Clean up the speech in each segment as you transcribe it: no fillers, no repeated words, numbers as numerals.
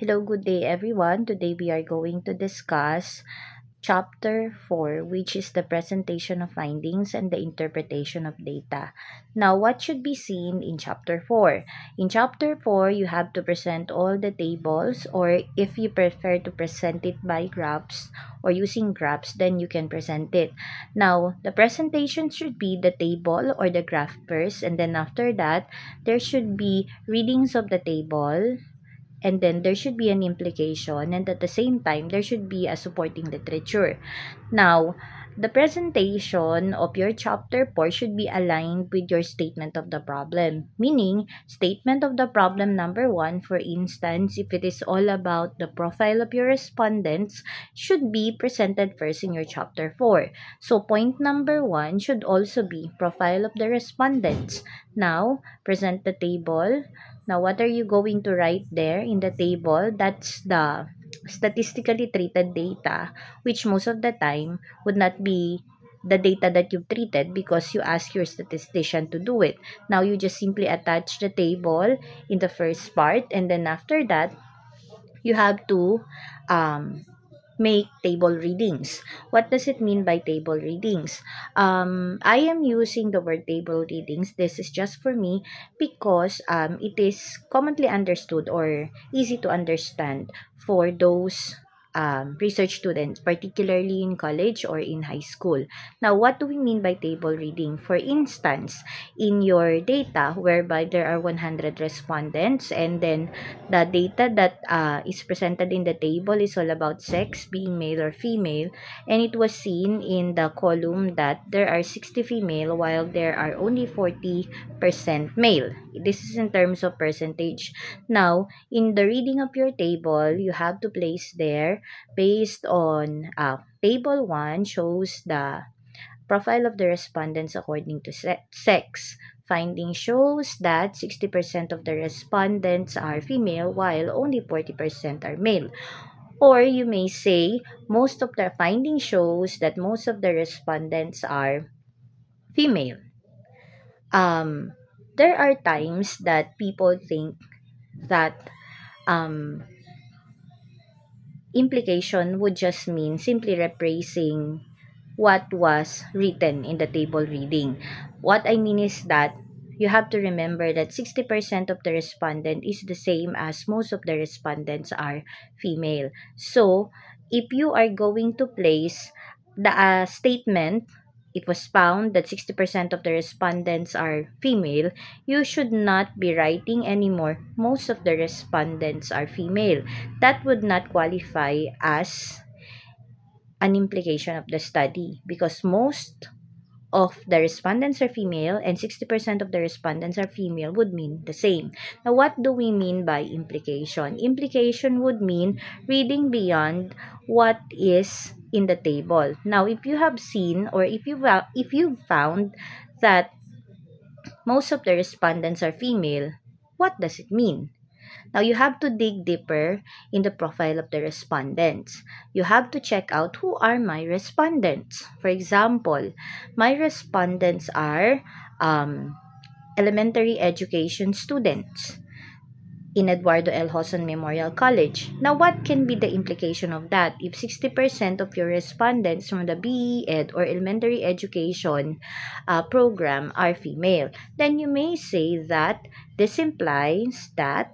Hello, good day everyone. Today we are going to discuss Chapter 4, which is the presentation of findings and the interpretation of data. Now, what should be seen in Chapter 4? In Chapter 4, you have to present all the tables, or if you prefer to present it by graphs or using graphs, then you can present it. Now, the presentation should be the table or the graph first, and then after that, there should be readings of the table, and then there should be an implication, and at the same time there should be a supporting literature. Now, the presentation of your chapter 4 should be aligned with your statement of the problem, meaning statement of the problem number 1, for instance, if it is all about the profile of your respondents, should be presented first in your chapter 4. So point number 1 should also be profile of the respondents. Now, present the table. Now, what are you going to write there in the table? That's the statistically treated data, which most of the time would not be the data that you've treated because you ask your statistician to do it. Now, you just simply attach the table in the first part, and then after that, you have to make table readings. What does it mean by table readings? I am using the word table readings. This is just for me because it is commonly understood or easy to understand for those research students, particularly in college or in high school. Now, what do we mean by table reading? For instance, in your data, whereby there are 100 respondents, and then the data that is presented in the table is all about sex, being male or female, and it was seen in the column that there are 60 female while there are only 40% male. This is in terms of percentage. Now, in the reading of your table, you have to place there based on table 1 shows the profile of the respondents according to sex. Finding shows that 60% of the respondents are female while only 40% are male. Or you may say most of the finding shows that most of the respondents are female. There are times that people think that implication would just mean simply replacing what was written in the table reading. What I mean is that you have to remember that 60% of the respondent is the same as most of the respondents are female. So, if you are going to place the statement, it was found that 60% of the respondents are female, you should not be writing anymore, most of the respondents are female. That would not qualify as an implication of the study because most of the respondents are female and 60% of the respondents are female would mean the same. Now, what do we mean by implication? Implication would mean reading beyond what is in the table. Now, if you have seen or if you found that most of the respondents are female, what does it mean? Now, you have to dig deeper in the profile of the respondents. You have to check out who are my respondents. For example, my respondents are elementary education students in Eduardo L. Hoson Memorial College. Now, what can be the implication of that? If 60% of your respondents from the BE Ed or elementary education program are female, then you may say that this implies that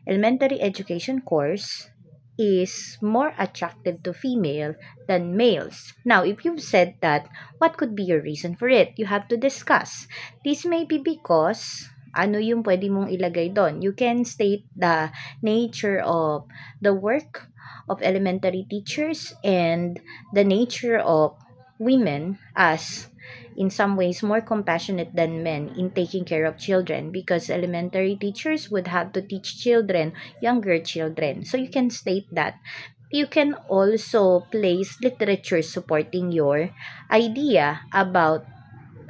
elementary education course is more attractive to female than males. Now, if you've said that, what could be your reason for it? You have to discuss. This may be because ano yung pwede mong ilagay doon. You can state the nature of the work of elementary teachers and the nature of women as in some ways more compassionate than men in taking care of children because elementary teachers would have to teach children, younger children. So you can state that. You can also place literature supporting your idea about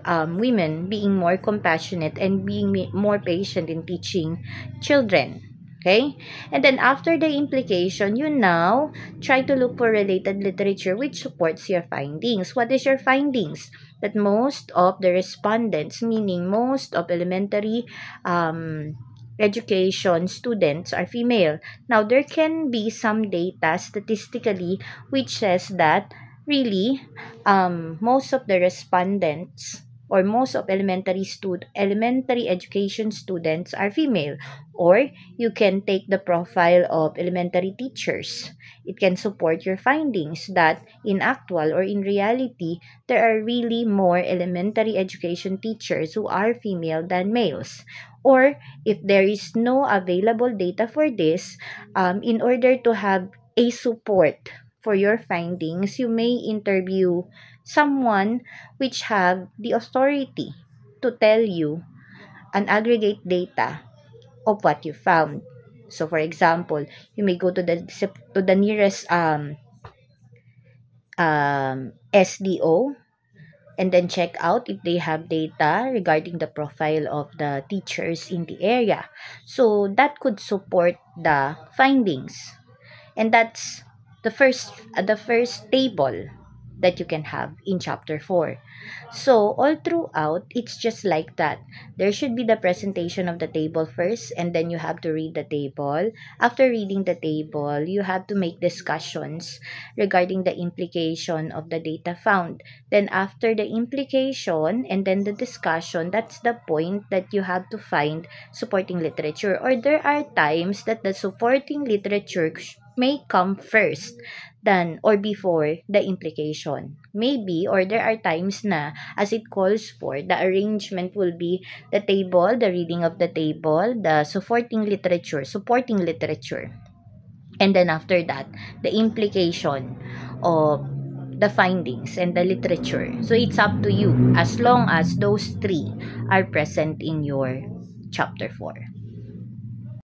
women being more compassionate and being more patient in teaching children. Okay? And then after the implication, you now try to look for related literature which supports your findings. What is your findings? That most of the respondents, meaning most of elementary education students are female. Now, there can be some data statistically which says that really most of the respondents or most of elementary education students are female. Or you can take the profile of elementary teachers. It can support your findings that in actual or in reality, there are really more elementary education teachers who are female than males. Or if there is no available data for this, in order to have a support for your findings, you may interview someone which have the authority to tell you an aggregate data of what you found. So for example, you may go to the nearest SDO and then check out if they have data regarding the profile of the teachers in the area. So that could support the findings. And that's the first table that you can have in chapter 4. So all throughout, it's just like that. There should be the presentation of the table first, and then you have to read the table. After reading the table, you have to make discussions regarding the implication of the data found. Then after the implication and then the discussion, that's the point that you have to find supporting literature. Or there are times that the supporting literature may come first than or before the implication. Maybe, or there are times na as it calls for, the arrangement will be the table, the reading of the table, the supporting literature, and then after that, the implication of the findings and the literature. So it's up to you as long as those three are present in your chapter 4.